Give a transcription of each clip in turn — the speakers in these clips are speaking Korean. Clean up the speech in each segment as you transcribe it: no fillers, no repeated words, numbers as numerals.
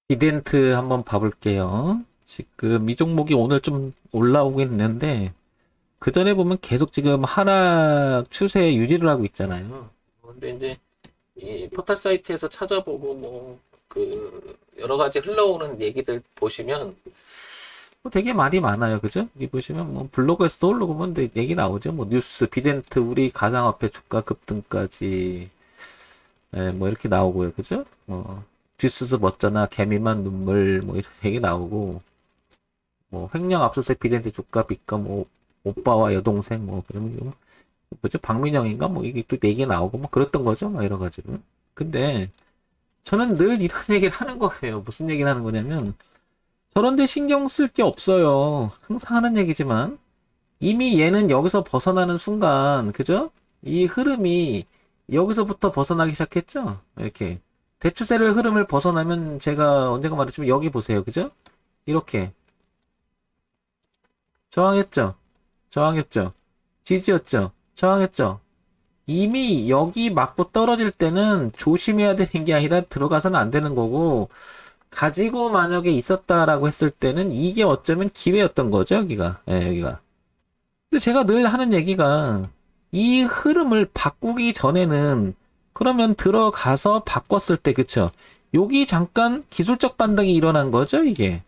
비덴트 한번 봐볼게요. 지금 이 종목이 오늘 좀 올라오긴 있는데, 그 전에 보면 계속 지금 하락 추세 유지를 하고 있잖아요. 근데 이제 이 포털 사이트에서 찾아보고 여러 가지 흘러오는 얘기들 보시면 뭐 되게 말이 많아요. 그죠? 여기 보시면 뭐 블로그에서도 올라오고 뭐 얘기 나오죠. 뭐 뉴스, 비덴트 우리 가상화폐 주가 급등까지 뭐 이렇게 나오고요. 그죠? 뒷수습 어쩌나 개미만 눈물 뭐 이런 얘기 나오고 뭐 횡령 압수수색 비덴트 주가 빚과 뭐 오빠와 여동생 뭐 그러면 이거 뭐죠? 박민영인가 뭐 이게 또 얘기 나오고 뭐 그랬던 거죠. 막 이런 가지고. 근데 저는 늘 이런 얘기를 하는 거예요. 무슨 얘기를 하는 거냐면 저런 데 신경 쓸 게 없어요. 항상 하는 얘기지만 이미 얘는 여기서 벗어나는 순간 그죠? 이 흐름이 여기서부터 벗어나기 시작했죠? 이렇게 대추세를 흐름을 벗어나면 제가 언젠가 말했지만 여기 보세요. 그죠? 이렇게 저항했죠? 저항했죠? 지지였죠? 저항했죠? 이미 여기 맞고 떨어질 때는 조심해야 되는 게 아니라 들어가서는 안 되는 거고 가지고 만약에 있었다라고 했을 때는 이게 어쩌면 기회였던 거죠, 여기가. 예, 여기가. 근데 제가 늘 하는 얘기가 이 흐름을 바꾸기 전에는 그러면 들어가서 바꿨을 때, 그쵸? 여기 잠깐 기술적 반등이 일어난 거죠, 이게.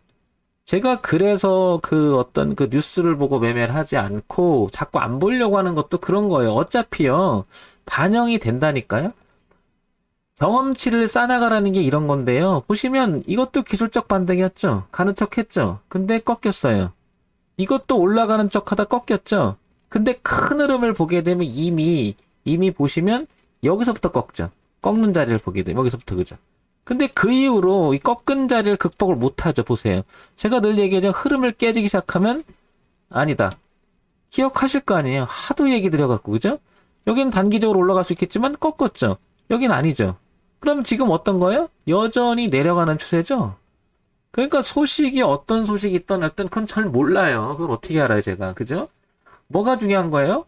제가 그래서 그 어떤 그 뉴스를 보고 매매를 하지 않고 자꾸 안 보려고 하는 것도 그런 거예요. 어차피요, 반영이 된다니까요? 경험치를 쌓아나가라는 게 이런 건데요. 보시면 이것도 기술적 반등이었죠. 가는 척 했죠. 근데 꺾였어요. 이것도 올라가는 척 하다 꺾였죠. 근데 큰 흐름을 보게 되면 이미 보시면 여기서부터 꺾죠. 꺾는 자리를 보게 되면 여기서부터 그죠. 근데 그 이후로 이 꺾은 자리를 극복을 못 하죠. 보세요. 제가 늘 얘기하죠. 흐름을 깨지기 시작하면 아니다. 기억하실 거 아니에요. 하도 얘기 드려갖고 그죠? 여기는 단기적으로 올라갈 수 있겠지만 꺾었죠. 여긴 아니죠. 그럼 지금 어떤 거예요? 여전히 내려가는 추세죠? 그러니까 소식이 어떤 소식이 있던 어떤 그건 잘 몰라요. 그걸 어떻게 알아요, 제가. 그죠? 뭐가 중요한 거예요?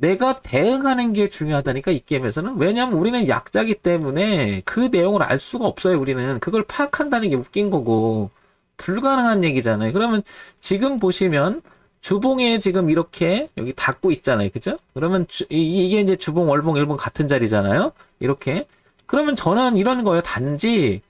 내가 대응하는 게 중요하다니까, 이 게임에서는. 왜냐면 우리는 약자기 때문에 그 내용을 알 수가 없어요, 우리는. 그걸 파악한다는 게 웃긴 거고, 불가능한 얘기잖아요. 그러면 지금 보시면, 주봉에 지금 이렇게 여기 닫고 있잖아요. 그죠? 그러면 이게 이제 주봉, 월봉, 일봉 같은 자리잖아요. 이렇게. 그러면 저는 이런 거예요. 단지,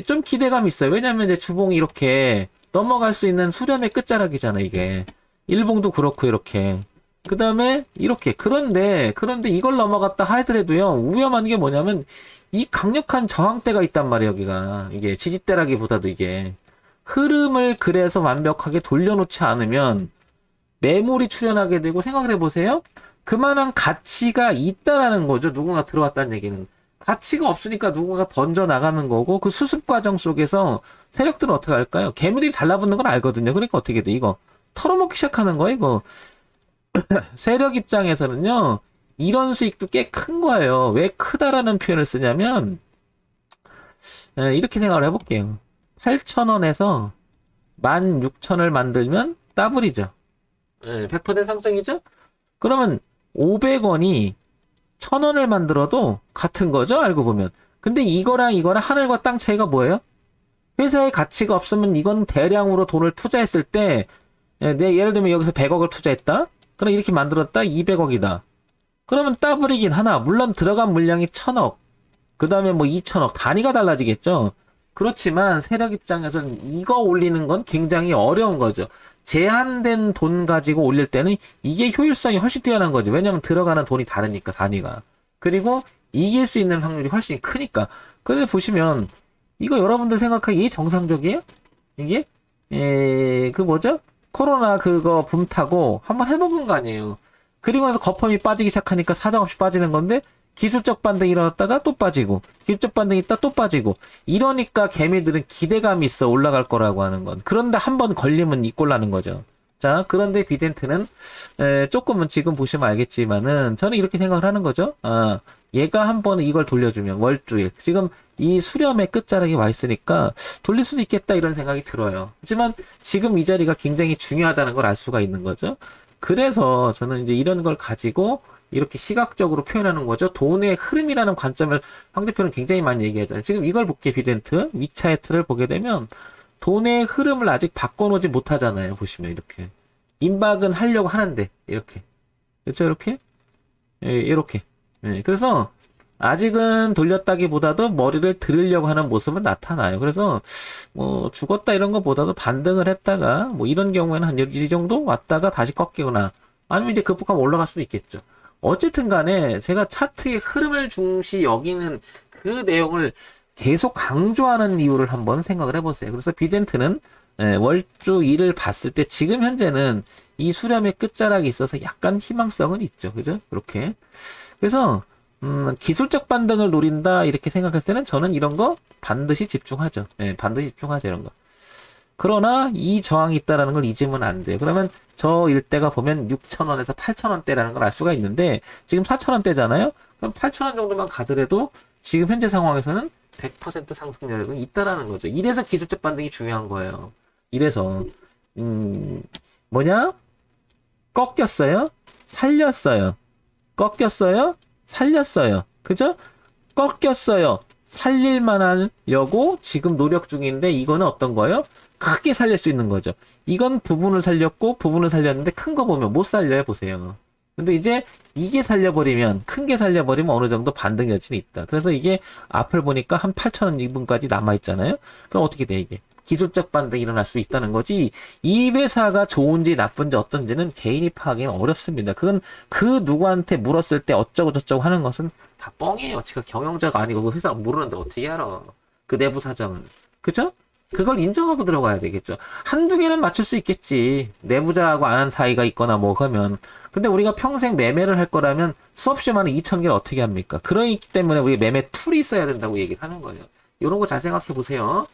좀 기대감이 있어요. 왜냐면 이제 주봉이 이렇게 넘어갈 수 있는 수렴의 끝자락이잖아, 이게. 일봉도 그렇고, 이렇게. 그 다음에, 이렇게. 그런데 이걸 넘어갔다 하더라도요, 위험한 게 뭐냐면, 이 강력한 저항대가 있단 말이에요, 여기가. 이게 지지대라기보다도 이게. 흐름을 그래서 완벽하게 돌려놓지 않으면, 매물이 출현하게 되고, 생각을 해보세요. 그만한 가치가 있다라는 거죠. 누군가 들어왔다는 얘기는. 가치가 없으니까 누군가 던져 나가는 거고 그 수습 과정 속에서 세력들은 어떻게 할까요? 개미들이 달라붙는 걸 알거든요. 그러니까 어떻게 돼? 이거 털어먹기 시작하는 거예요. 이거 세력 입장에서는요. 이런 수익도 꽤 큰 거예요. 왜 크다라는 표현을 쓰냐면 이렇게 생각을 해볼게요. 8,000원에서 16,000을 만들면 더블이죠. 100% 상승이죠? 그러면 500원이 1,000원을 만들어도 같은 거죠, 알고 보면. 근데 이거랑 하늘과 땅 차이가 뭐예요? 회사의 가치가 없으면 이건 대량으로 돈을 투자했을 때, 예를 들면 여기서 100억을 투자했다? 그럼 이렇게 만들었다? 200억이다. 그러면 더블이긴 하나. 물론 들어간 물량이 1,000억. 그 다음에 뭐 2,000억. 단위가 달라지겠죠? 그렇지만 세력 입장에서는 이거 올리는 건 굉장히 어려운 거죠. 제한된 돈 가지고 올릴 때는 이게 효율성이 훨씬 뛰어난 거죠. 왜냐면 들어가는 돈이 다르니까, 단위가. 그리고 이길 수 있는 확률이 훨씬 크니까. 근데 보시면, 이거 여러분들 생각하기에 정상적이에요? 이게? 그 뭐죠? 코로나 그거 붐 타고 한번 해먹은 거 아니에요. 그리고 나서 거품이 빠지기 시작하니까 사정없이 빠지는 건데, 기술적 반등이 일어났다가 또 빠지고 기술적 반등이 있다 또 빠지고 이러니까 개미들은 기대감이 있어 올라갈 거라고 하는 건. 그런데 한 번 걸리면 이꼴 나는 거죠. 자, 그런데 비덴트는 조금은 지금 보시면 알겠지만은 저는 이렇게 생각을 하는 거죠. 얘가 한 번 이걸 돌려주면 월주일 지금 이 수렴의 끝자락에 와 있으니까 돌릴 수도 있겠다 이런 생각이 들어요. 하지만 지금 이 자리가 굉장히 중요하다는 걸 알 수가 있는 거죠. 그래서 저는 이제 이런 걸 가지고 이렇게 시각적으로 표현하는 거죠. 돈의 흐름이라는 관점을 황 대표는 굉장히 많이 얘기하잖아요. 지금 이걸 볼게요. 비덴트 위차트를 보게 되면 돈의 흐름을 아직 바꿔놓지 못하잖아요. 보시면 이렇게 임박은 하려고 하는데 이렇게 그렇죠? 이렇게 예, 이렇게 예, 그래서 아직은 돌렸다기보다도 머리를 들으려고 하는 모습은 나타나요. 그래서 뭐 죽었다 이런 것보다도 반등을 했다가 뭐 이런 경우에는 한 이 정도 왔다가 다시 꺾이거나 아니면 이제 급속하면 올라갈 수도 있겠죠. 어쨌든 간에 제가 차트의 흐름을 중시 여기는 그 내용을 계속 강조하는 이유를 한번 생각을 해보세요. 그래서 비덴트는 월주 2를 봤을 때 지금 현재는 이 수렴의 끝자락이 있어서 약간 희망성은 있죠. 그죠? 그렇게. 그래서 기술적 반등을 노린다 이렇게 생각했을 때는 저는 이런 거 반드시 집중하죠. 반드시 집중하죠. 이런 거. 그러나 이 저항이 있다라는 걸 잊으면 안 돼요. 그러면 저 일대가 보면 6,000원에서 8,000원대라는 걸 알 수가 있는데 지금 4,000원대잖아요. 그럼 8,000원 정도만 가더라도 지금 현재 상황에서는 100% 상승 여력은 있다라는 거죠. 이래서 기술적 반등이 중요한 거예요. 이래서 뭐냐? 꺾였어요? 살렸어요. 꺾였어요? 살렸어요. 그죠? 꺾였어요. 살릴만 하려고 지금 노력 중인데 이거는 어떤 거예요? 크게 살릴 수 있는 거죠. 이건 부분을 살렸고 부분을 살렸는데 큰 거 보면 못 살려요. 보세요. 근데 이제 이게 살려버리면 큰 게 살려버리면 어느 정도 반등 여지는 있다. 그래서 이게 앞을 보니까 한 8,000원 이분까지 남아있잖아요. 그럼 어떻게 돼 이게? 기술적 반등이 일어날 수 있다는 거지 이 회사가 좋은지 나쁜지 어떤지는 개인이 파악하기는 어렵습니다. 그건 그 누구한테 물었을 때 어쩌고 저쩌고 하는 것은 다 뻥이에요. 제가 경영자가 아니고 그 회사가 모르는데 어떻게 알아. 그 내부 사정은. 그죠? 그걸 인정하고 들어가야 되겠죠. 한두 개는 맞출 수 있겠지. 내부자하고 아는 사이가 있거나 뭐 하면. 근데 우리가 평생 매매를 할 거라면 수없이 많은 2,000개를 어떻게 합니까? 그러기 때문에 우리 매매 툴이 있어야 된다고 얘기를 하는 거예요. 이런 거 잘 생각해 보세요.